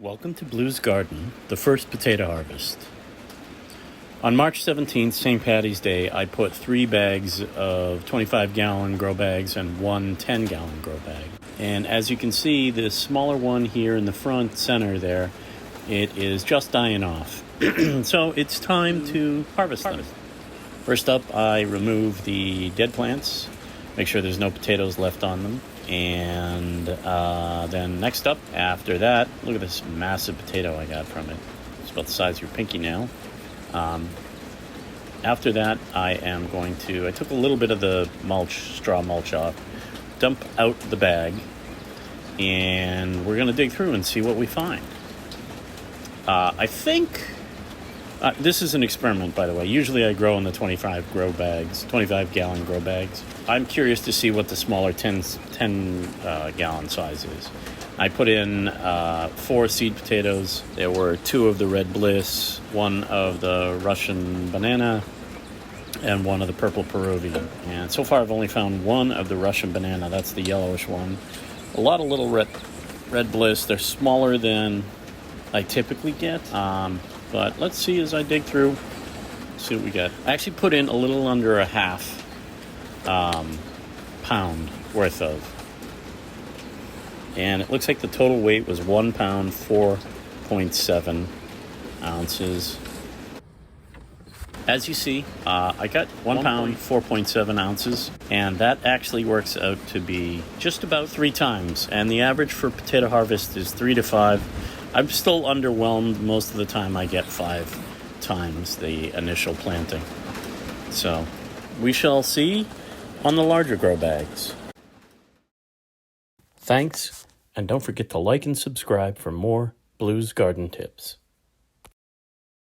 Welcome to Blue's Garden, the first potato harvest. On March 17th, St. Patty's Day, I put 3 bags of 25-gallon grow bags and 1 10-gallon grow bag. And as you can see, the smaller one here in the front center there, it is just dying off. So it's time to harvest them. First up, I remove the dead plants, make sure there's no potatoes left on them. And then next up, after that, look at this massive potato I got from it. It's about the size of your pinky nail. After that, I took a little bit of the straw mulch off, dump out the bag, and we're going to dig through and see what we find. I think, this is an experiment, by the way. Usually I grow in the 25-gallon grow bags. I'm curious to see what the smaller 10-gallon size is. I put in 4 seed potatoes. There were 2 of the red Bliss, 1 of the Russian banana, and 1 of the purple Peruvian. And so far I've only found 1 of the Russian banana. That's the yellowish one. A lot of little red Bliss. They're smaller than I typically get. But let's see as I dig through, see what we get. I actually put in a little under a half pound worth of. And it looks like the total weight was 1 pound, 4.7 ounces. As you see, I got 1 pound, 4.7 ounces. And that actually works out to be just about 3 times. And the average for potato harvest is 3 to 5. I'm still underwhelmed. Most of the time I get 5 times the initial planting. So we shall see on the larger grow bags. Thanks, and don't forget to like and subscribe for more Blue's Garden Tips.